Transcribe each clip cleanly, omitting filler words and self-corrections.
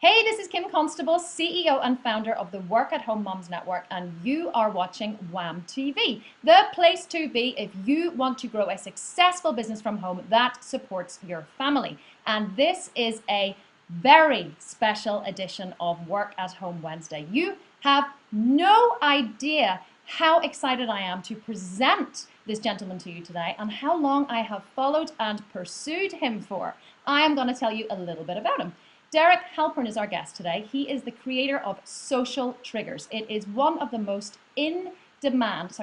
Hey, this is Kim Constable, CEO and founder of the Work at Home Moms Network, and you are watching WAM TV, the place to be if you want to grow a successful business from home that supports your family. And this is a very special edition of Work at Home Wednesday. You have no idea how excited I am to present this gentleman to you today and how long I have followed and pursued him for. I am going to tell you a little bit about him. Derek Halpern is our guest today. He is the creator of Social Triggers. It is one of the most in-demand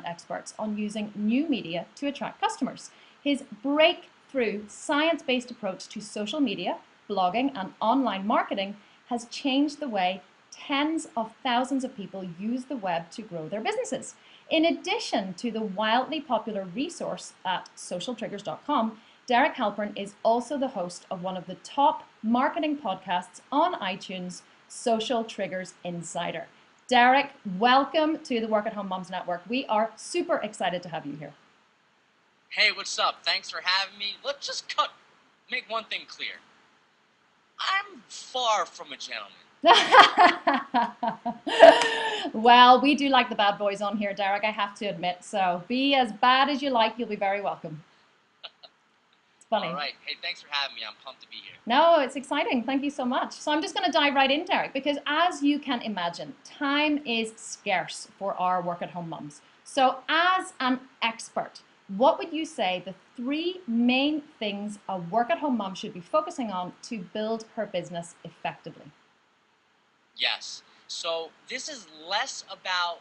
experts on using new media to attract customers. His breakthrough science-based approach to social media, blogging, and online marketing has changed the way tens of thousands of people use the web to grow their businesses. In addition to the wildly popular resource at socialtriggers.com, Derek Halpern is also the host of one of the top marketing podcasts on iTunes, Social Triggers Insider. Derek, welcome to the Work at Home Moms Network. We are super excited to have you here. Hey, what's up? Thanks for having me. Let's just make one thing clear. I'm far from a gentleman. Well, we do like the bad boys on here, Derek, I have to admit. So be as bad as you like. You'll be very welcome. Funny. All right. Hey, thanks for having me. I'm pumped to be here. No, it's exciting. Thank you so much. So I'm just going to dive right in, Derek, because as you can imagine, time is scarce for our work-at-home mums. So as an expert, what would you say the three main things a work-at-home mom should be focusing on to build her business effectively? Yes. So this is less about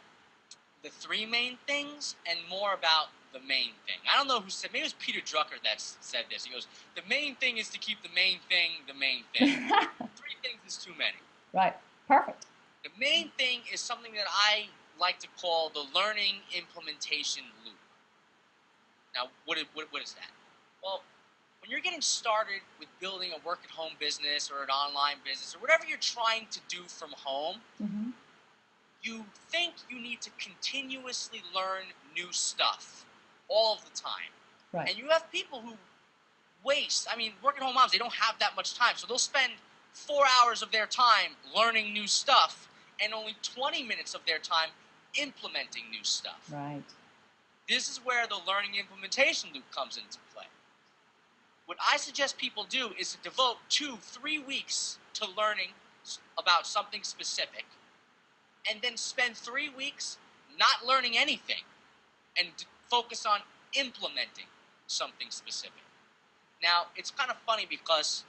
the three main things and more about the main thing. I don't know who said, maybe it was Peter Drucker that said this. He goes, the main thing is to keep the main thing the main thing. Three things is too many. Right. Perfect. The main thing is something that I like to call the learning implementation loop. Now, what is that? Well, when you're getting started with building a work-at-home business or an online business or whatever you're trying to do from home, you think you need to continuously learn new stuff all of the time. Right. And you have people who waste, work-at-home moms, they don't have that much time. So they'll spend 4 hours of their time learning new stuff and only 20 minutes of their time implementing new stuff. Right. This is where the learning implementation loop comes into play. What I suggest people do is to devote 2-3 weeks to learning about something specific and then spend 3 weeks not learning anything and focus on implementing something specific. Now, it's kind of funny because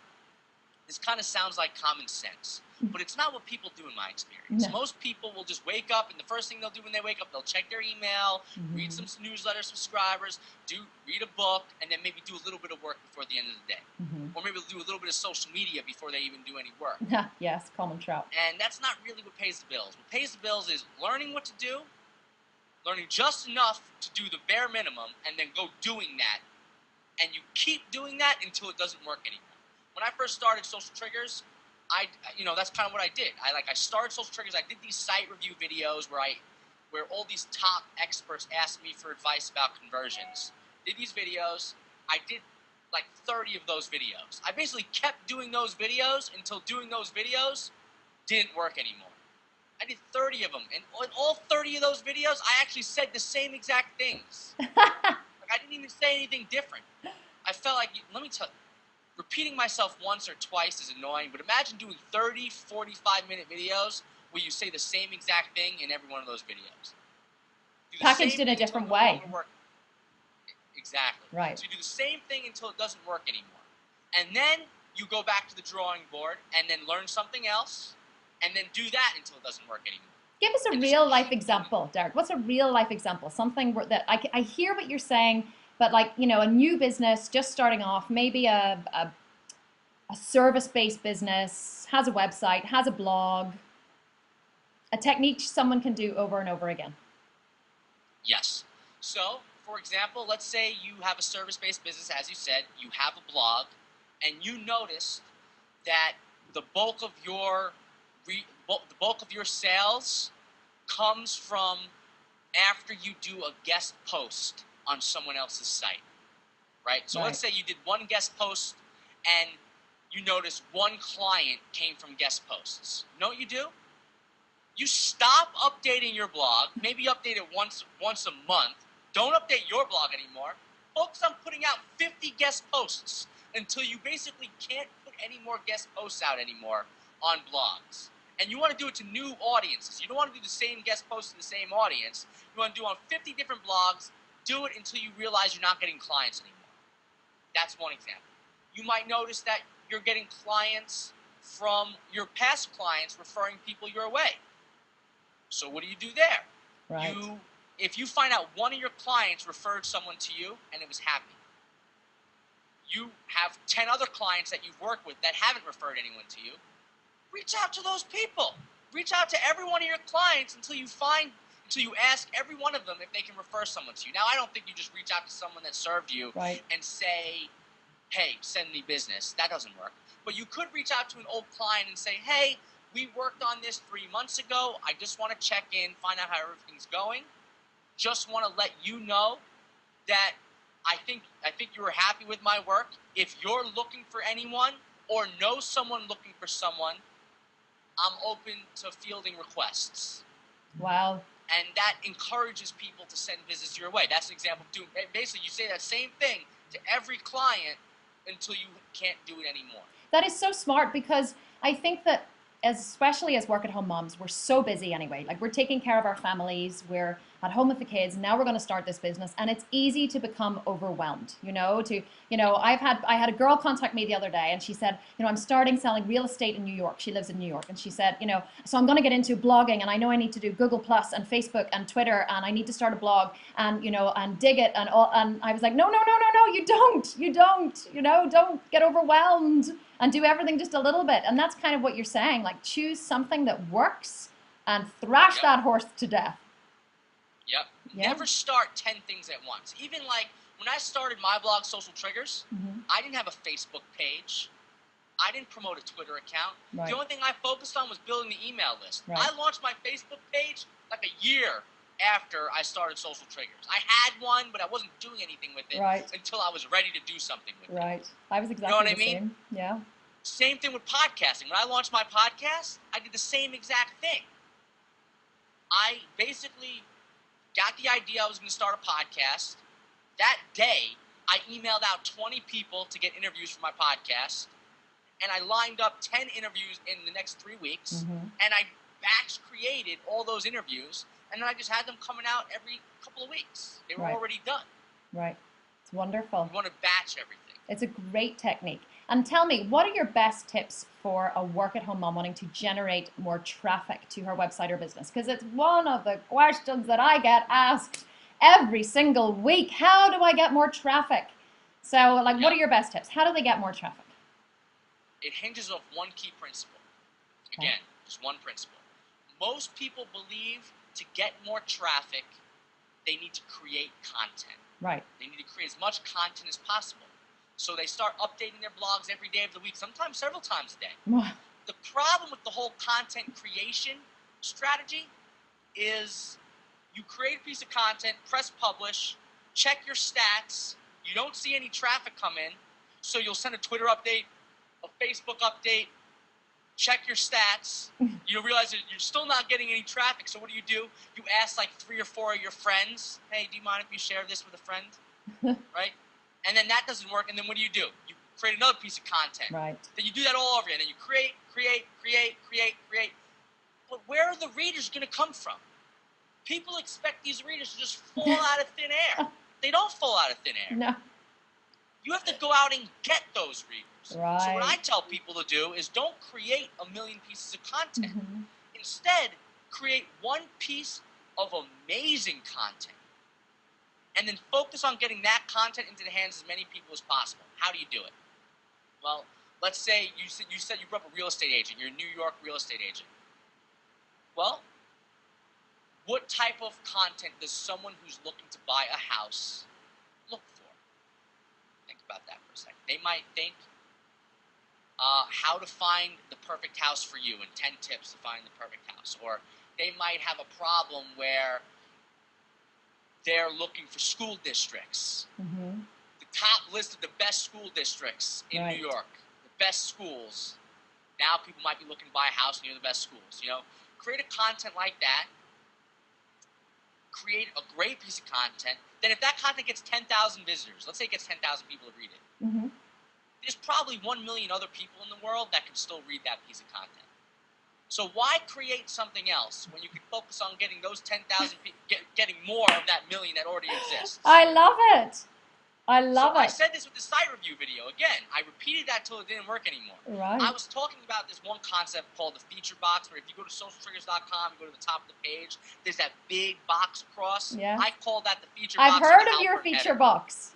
this kind of sounds like common sense, but it's not what people do in my experience. No. Most people will just wake up, and the first thing they'll do when they wake up, they'll check their email, read some newsletter subscribers, read a book, and then maybe do a little bit of work before the end of the day. Or maybe they'll do a little bit of social media before they even do any work. Yes, common trout. And that's not really what pays the bills. What pays the bills is learning what to do, learning just enough to do the bare minimum, and then go doing that. And you keep doing that until it doesn't work anymore. When I first started Social Triggers, that's kind of what I did. I started Social Triggers. I did these site review videos where all these top experts asked me for advice about conversions. Did these videos. I did like 30 of those videos. I basically kept doing those videos until doing those videos didn't work anymore. I did 30 of them, and in all 30 of those videos, I actually said the same exact things. I didn't even say anything different. I felt like, let me tell you, repeating myself once or twice is annoying, but imagine doing 30, 45-minute videos where you say the same exact thing in every one of those videos. Packaged in a different way. Exactly. Right. So you do the same thing until it doesn't work anymore. And then you go back to the drawing board and then learn something else and then do that until it doesn't work anymore. Give us a real-life example, Derek. What's a real-life example? Something that I hear what you're saying, but a new business just starting off, maybe a service-based business, has a website, has a blog, a technique someone can do over and over again. Yes. So, for example, let's say you have a service-based business, as you said, you have a blog, and you notice that the bulk of your sales comes from after you do a guest post on someone else's site, right? So let's say you did one guest post and you notice one client came from guest posts. You know what you do? You stop updating your blog, maybe update it once a month. Don't update your blog anymore. Focus on putting out 50 guest posts until you basically can't put any more guest posts out anymore on blogs. And you want to do it to new audiences. You don't want to do the same guest posts to the same audience. You want to do it on 50 different blogs. Do it until you realize you're not getting clients anymore. That's one example. You might notice that you're getting clients from your past clients referring people your way. So what do you do there? Right. If you find out one of your clients referred someone to you and it was happy, you have 10 other clients that you've worked with that haven't referred anyone to you, reach out to those people. Reach out to every one of your clients until you ask every one of them if they can refer someone to you. Now, I don't think you just reach out to someone that served you right. and say, hey, send me business. That doesn't work. But you could reach out to an old client and say, hey, we worked on this 3 months ago. I just want to check in, find out how everything's going. Just want to let you know that I think you were happy with my work. If you're looking for anyone or know someone looking for someone, I'm open to fielding requests. Wow. And that encourages people to send business your way. That's an example of doing, basically you say that same thing to every client until you can't do it anymore. That is so smart, because I think that especially as work-at-home moms, we're so busy anyway. Like, we're taking care of our families, we're at home with the kids, now we're going to start this business, and it's easy to become overwhelmed, I had a girl contact me the other day, and she said, I'm starting selling real estate in New York. She lives in New York, and she said, so I'm going to get into blogging, and I know I need to do Google Plus and Facebook and Twitter, and I need to start a blog, and and dig it and all. And I was like, no, you don't get overwhelmed, and do everything just a little bit. And that's kind of what you're saying, like, choose something that works and thrash that horse to death. Yep. Never start 10 things at once. Even like when I started my blog, Social Triggers, I didn't have a Facebook page. I didn't promote a Twitter account. Right. The only thing I focused on was building the email list. Right. I launched my Facebook page like a year after I started Social Triggers. I had one, but I wasn't doing anything with it until I was ready to do something with it. Right. I was exactly you know what the I mean? same. Yeah. Same thing with podcasting. When I launched my podcast, I did the same exact thing. I basically got the idea I was going to start a podcast. That day, I emailed out 20 people to get interviews for my podcast, and I lined up 10 interviews in the next 3 weeks, and I batch created all those interviews, and then I just had them coming out every couple of weeks. They were already done. Right. It's wonderful. You want to batch everything. It's a great technique. And tell me, what are your best tips for a work-at-home mom wanting to generate more traffic to her website or business? Because it's one of the questions that I get asked every single week. How do I get more traffic? So, what are your best tips? How do they get more traffic? It hinges off one key principle. Again, just one principle. Most people believe to get more traffic, they need to create content. Right. They need to create as much content as possible. So they start updating their blogs every day of the week, sometimes several times a day. The problem with the whole content creation strategy is you create a piece of content, press publish, check your stats, you don't see any traffic come in, so you'll send a Twitter update, a Facebook update, check your stats, you realize that you're still not getting any traffic, so what do? You ask like 3 or 4 of your friends, hey, do you mind if you share this with a friend? Right? And then that doesn't work, and then what do? You create another piece of content. Right. Then you do that all over again, and then you create. But where are the readers going to come from? People expect these readers to just fall out of thin air. They don't fall out of thin air. No. You have to go out and get those readers. Right. So what I tell people to do is don't create a million pieces of content. Instead, create one piece of amazing content. And then focus on getting that content into the hands of as many people as possible. How do you do it? Well, let's say you said you grew up a real estate agent. You're a New York real estate agent. Well, what type of content does someone who's looking to buy a house look for? Think about that for a second. They might think how to find the perfect house for you and 10 tips to find the perfect house. Or they might have a problem where they're looking for school districts. The top list of the best school districts in New York. The best schools. Now people might be looking to buy a house near the best schools. Create a content like that. Create a great piece of content. Then if that content gets 10,000 visitors, let's say it gets 10,000 people to read it, there's probably 1 million other people in the world that can still read that piece of content. So why create something else when you can focus on getting those 10,000 people, getting more of that million that already exists? I love it. I love it. I said this with the site review video. Again, I repeated that till it didn't work anymore. Right. I was talking about this one concept called the feature box, where if you go to socialtriggers.com, you go to the top of the page, there's that big box across. Yeah. I call that the feature box. I've heard of your feature box.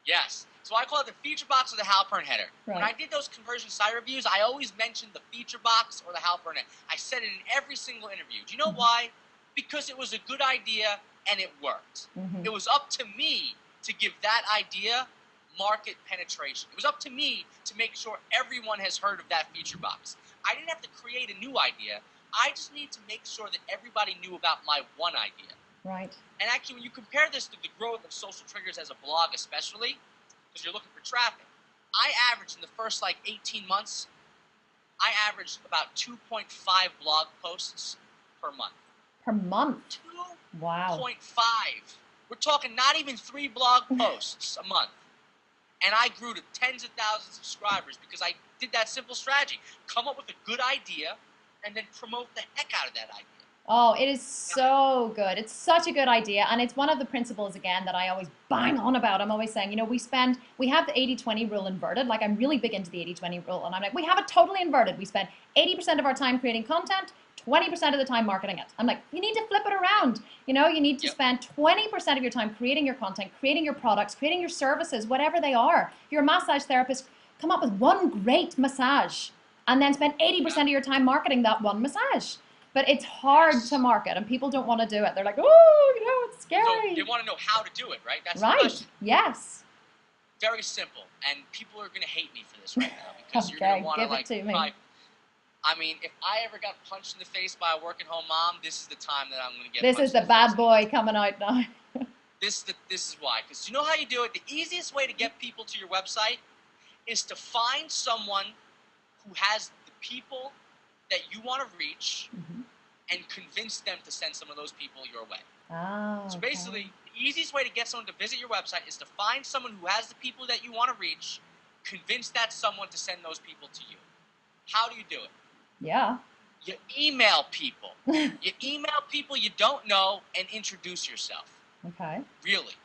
Yes. So I call it the feature box or the Halpern header. Right. When I did those conversion site reviews, I always mentioned the feature box or the Halpern header. I said it in every single interview. Do you know why? Because it was a good idea and it worked. It was up to me to give that idea market penetration. It was up to me to make sure everyone has heard of that feature box. I didn't have to create a new idea. I just need to make sure that everybody knew about my one idea. Right. And actually, when you compare this to the growth of Social Triggers as a blog especially, because you're looking for traffic, I averaged in the first 18 months, I averaged about 2.5 blog posts per month. Per month? 2.5. Wow. We're talking not even 3 blog posts a month. And I grew to tens of thousands of subscribers because I did that simple strategy. Come up with a good idea and then promote the heck out of that idea. Oh, it is so good. It's such a good idea. And it's one of the principles, again, that I always bang on about. I'm always saying, we have the 80-20 rule inverted. I'm really big into the 80-20 rule. And I'm like, we have it totally inverted. We spend 80% of our time creating content, 20% of the time marketing it. I'm like, you need to flip it around. You need to spend 20% of your time creating your content, creating your products, creating your services, whatever they are. If you're a massage therapist, come up with one great massage and then spend 80% of your time marketing that one massage. But it's hard to market and people don't want to do it. They're like, oh, it's scary. So they want to know how to do it, right? That's right. The question. Yes. Very simple. And people are going to hate me for this right now because you're going to want to give it to me. If I ever got punched in the face by a working home mom, this is the time that I'm going to get This is the bad boy coming out now. This is why. Because you know how you do it? The easiest way to get people to your website is to find someone who has the people that you want to reach and convince them to send some of those people your way. Oh, so basically, the easiest way to get someone to visit your website is to find someone who has the people that you want to reach, convince that someone to send those people to you. How do you do it? Yeah. You email people. You email people you don't know and introduce yourself. Okay. Really.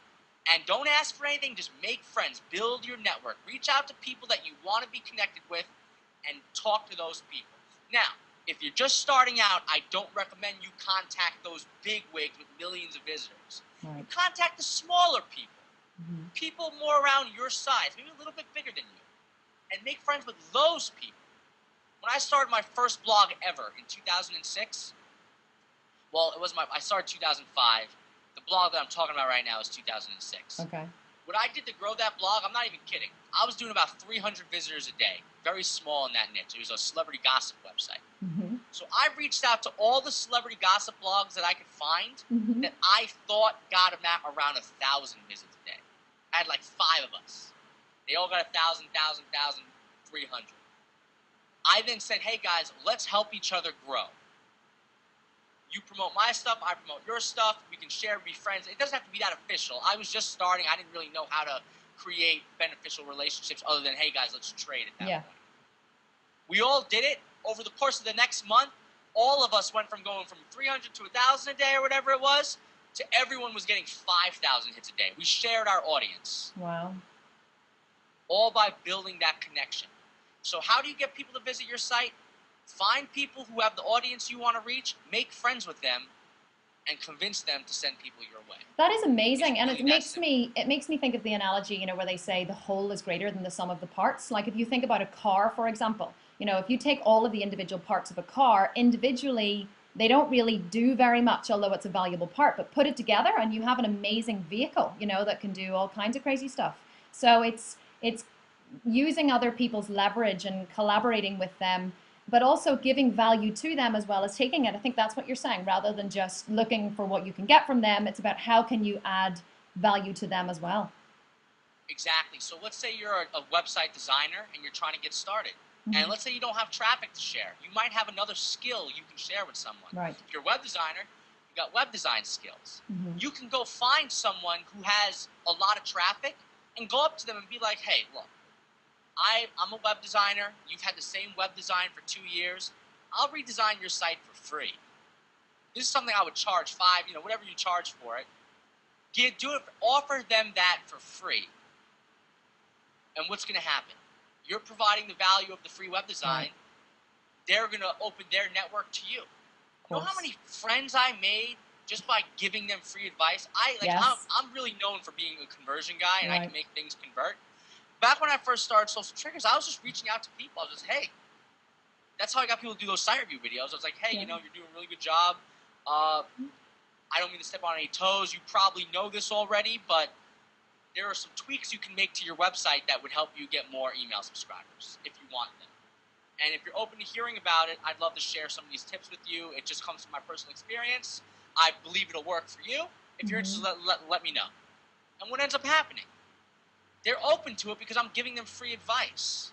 And don't ask for anything, just make friends. Build your network. Reach out to people that you want to be connected with and talk to those people. Now, if you're just starting out, I don't recommend you contact those big wigs with millions of visitors. Right. Contact the smaller people. People more around your size, maybe a little bit bigger than you. And make friends with those people. When I started my first blog ever in 2006, I started 2005. The blog that I'm talking about right now is 2006. Okay. What I did to grow that blog, I'm not even kidding. I was doing about 300 visitors a day. Very small in that niche. It was a celebrity gossip website. So I reached out to all the celebrity gossip blogs that I could find that I thought got around 1,000 visits a day. I had 5 of us. They all got 1,000, 300. I then said, hey guys, let's help each other grow. You promote my stuff, I promote your stuff, we can share, be friends. It doesn't have to be that official. I was just starting, I didn't really know how to create beneficial relationships other than, hey guys, let's trade at that point. We all did it. Over the course of the next month, all of us went from going from 300 to 1,000 a day or whatever it was, to everyone was getting 5,000 hits a day. We shared our audience. Wow. All by building that connection. So how do you get people to visit your site? Find people who have the audience you want to reach, make friends with them, and convince them to send people your way. That is amazing, and really it makes me think of the analogy, where they say the whole is greater than the sum of the parts. Like if you think about a car, for example, if you take all of the individual parts of a car individually, they don't really do very much, although it's a valuable part. But put it together, and you have an amazing vehicle, that can do all kinds of crazy stuff. So it's using other people's leverage and collaborating with them, but also giving value to them as well as taking it. I think that's what you're saying. Rather than just looking for what you can get from them, it's about how can you add value to them as well. Exactly. So let's say you're a website designer and you're trying to get started. And let's say you don't have traffic to share. You might have another skill you can share with someone. Right. If you're a web designer, you got web design skills. You can go find someone who has a lot of traffic and go up to them and be like, hey, look, I'm a web designer. You've had the same web design for 2 years. I'll redesign your site for free. This is something I would charge whatever you charge for it. Offer them that for free. And what's going to happen? You're providing the value of the free web design. Right. They're going to open their network to you. You know how many friends I made just by giving them free advice? I'm really known for being a conversion guy, and I can make things convert. Back when I first started Social Triggers, I was just reaching out to people. I was just, hey, that's how I got people to do those site review videos. I was like, hey, you're doing a really good job. I don't mean to step on any toes. You probably know this already, but there are some tweaks you can make to your website that would help you get more email subscribers if you want them. And if you're open to hearing about it, I'd love to share some of these tips with you. It just comes from my personal experience. I believe it'll work for you. If you're interested, let me know. And what ends up happening? They're open to it because I'm giving them free advice.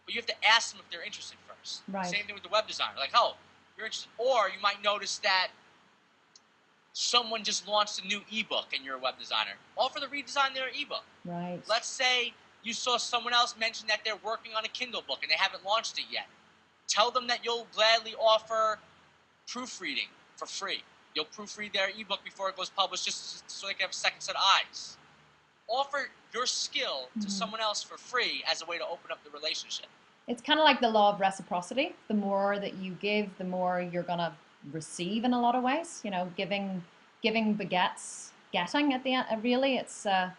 But you have to ask them if they're interested first. Right. Same thing with the web designer. Like, oh, you're interested. Or you might notice that someone just launched a new ebook and you're a web designer. Offer to redesign their ebook. Right. Let's say you saw someone else mention that they're working on a Kindle book and they haven't launched it yet. Tell them that you'll gladly offer proofreading for free. You'll proofread their ebook before it goes published just so they can have a second set of eyes. Offer your skill to someone else for free as a way to open up the relationship. It's kind of like the law of reciprocity. The more that you give, the more you're going to receive in a lot of ways. Giving begets getting at the end. Really, it's a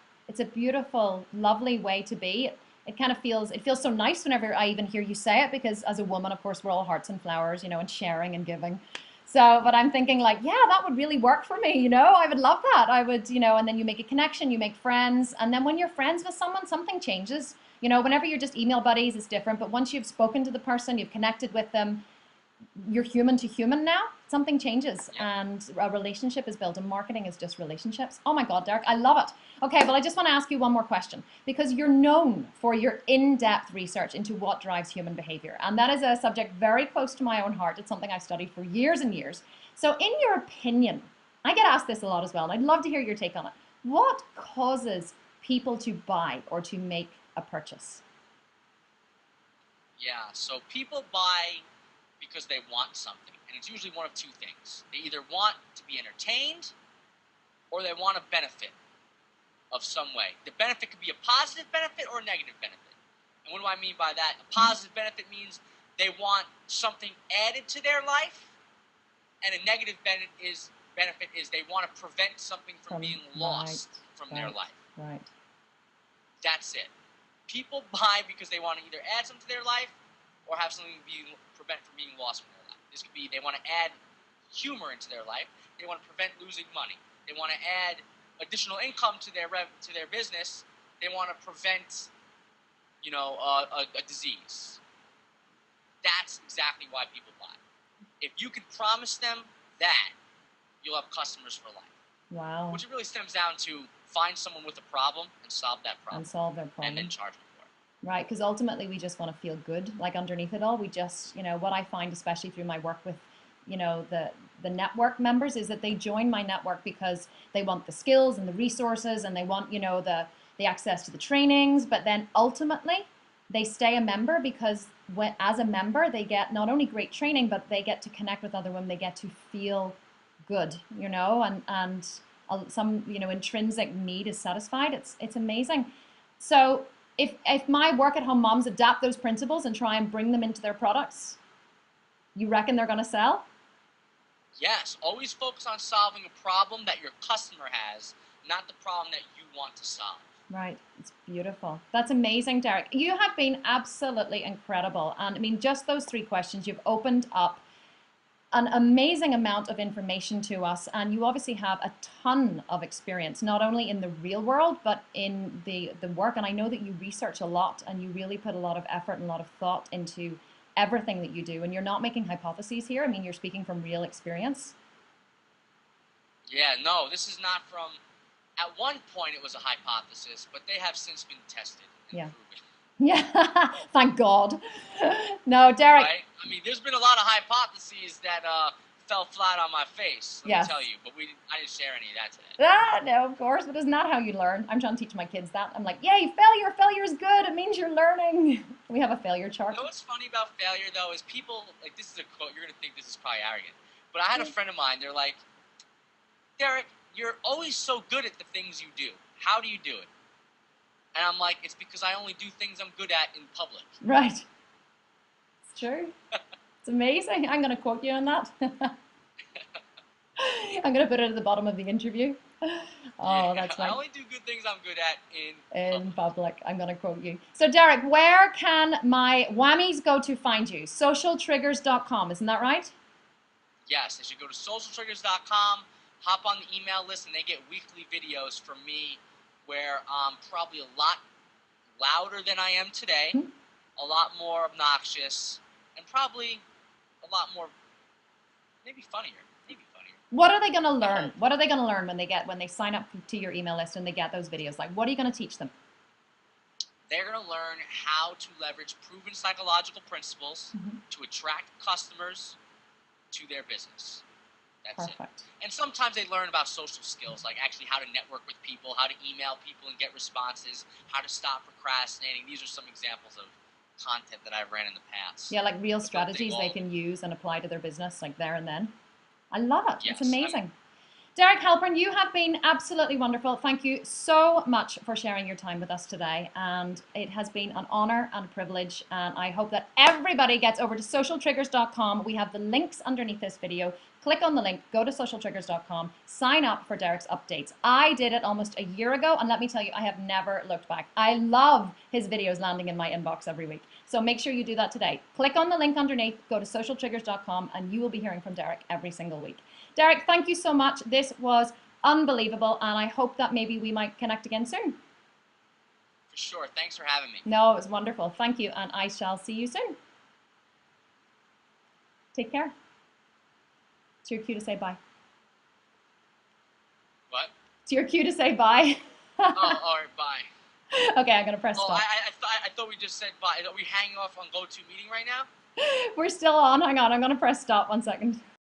beautiful, lovely way to be. It kind of feels so nice whenever I even hear you say it, because as a woman, of course, we're all hearts and flowers, and sharing and giving. So, but I'm thinking like, yeah, that would really work for me, I would love that. I would, and then you make a connection, you make friends. And then when you're friends with someone, something changes. Whenever you're just email buddies, it's different. But once you've spoken to the person, you've connected with them, you're human to human now, something changes. And a relationship is built, and marketing is just relationships. Oh my God, Derek, I love it. Okay, well, I just want to ask you one more question, because you're known for your in-depth research into what drives human behavior. And that is a subject very close to my own heart. It's something I've studied for years and years. So in your opinion, I get asked this a lot as well, and I'd love to hear your take on it. What causes people to buy or to make a purchase? Yeah, so people buy because they want something, and it's usually one of two things. They either want to be entertained or they want a benefit of some way. The benefit could be a positive benefit or a negative benefit. And what do I mean by that? A positive benefit means they want something added to their life, and a negative benefit is they want to prevent something from being lost from their life. Right. That's it. People buy because they want to either add something to their life or have something prevent from being lost from their life. This could be they want to add humor into their life. They want to prevent losing money. They want to add additional income to their business. They want to prevent, a disease. That's exactly why people buy. If you can promise them that, you'll have customers for life. Wow. Which it really stems down to find someone with a problem and solve that problem. And solve their problem. And then charge them for it. Right, because ultimately we just want to feel good. Like underneath it all, we just, what I find, especially through my work with, the network members, is that they join my network because they want the skills and the resources, and they want, the access to the trainings. But then ultimately they stay a member because as a member, they get not only great training, but they get to connect with other women. They get to feel good, and some, intrinsic need is satisfied. It's amazing. So if my work at home moms adapt those principles and try and bring them into their products, you reckon they're going to sell? Yes. Always focus on solving a problem that your customer has, not the problem that you want to solve. Right. It's beautiful. That's amazing, Derek. You have been absolutely incredible. And I mean, just those 3 questions, you've opened up an amazing amount of information to us, and you obviously have a ton of experience, not only in the real world, but in the work. And I know that you research a lot, and you really put a lot of effort and a lot of thought into everything that you do, and you're not making hypotheses here. I mean, you're speaking from real experience. Yeah, no, this is not from At one point, it was a hypothesis, but they have since been tested and Yeah. proven. Yeah. Thank God. No, Derek. Right? I mean, there's been a lot of hypotheses that fell flat on my face. Let me Yes. tell you, but I didn't share any of that today. Ah, no, of course, but isn't that how you learn? I'm trying to teach my kids that. I'm like, yay, failure. Failure is good. It means you're learning. We have a failure chart. You know what's funny about failure, though, is people, like, this is a quote, you're going to think this is probably arrogant, but I had a friend of mine, they're like, Derek, you're always so good at the things you do. How do you do it? And I'm like, it's because I only do things I'm good at in public. Right. It's true. It's amazing. I'm going to quote you on that. I'm going to put it at the bottom of the interview. Oh, that's I right. only do good things I'm good at in In public. I'm going to quote you. So, Derek, where can my whammies go to find you? Socialtriggers.com, isn't that right? Yes, they should go to socialtriggers.com, hop on the email list, and they get weekly videos from me where I'm probably a lot louder than I am today, a lot more obnoxious, and probably a lot more, maybe funnier. What are they going to learn? What are they going to learn when they sign up to your email list and they get those videos? Like, what are you going to teach them? They're going to learn how to leverage proven psychological principles to attract customers to their business. That's Perfect. it. And sometimes they learn about social skills, like actually how to network with people, how to email people and get responses, how to stop procrastinating. These are some examples of content that I've ran in the past. Yeah, like real strategies they can use and apply to their business, like there and then. I love it. Yes, it's amazing. Derek Halpern, you have been absolutely wonderful. Thank you so much for sharing your time with us today. And it has been an honor and a privilege. And I hope that everybody gets over to socialtriggers.com. We have the links underneath this video. Click on the link, go to socialtriggers.com, sign up for Derek's updates. I did it almost a year ago, and let me tell you, I have never looked back. I love his videos landing in my inbox every week. So make sure you do that today. Click on the link underneath, go to socialtriggers.com, and you will be hearing from Derek every single week. Derek, thank you so much. This was unbelievable, and I hope that maybe we might connect again soon. For sure. Thanks for having me. No, it was wonderful. Thank you, and I shall see you soon. Take care. It's your cue to say bye. What? It's your cue to say bye. Oh, all right, bye. Okay, I'm going to press stop. I thought we just said bye. Are we hanging off on go-to meeting right now? We're still on. Hang on, I'm going to press stop 1 second.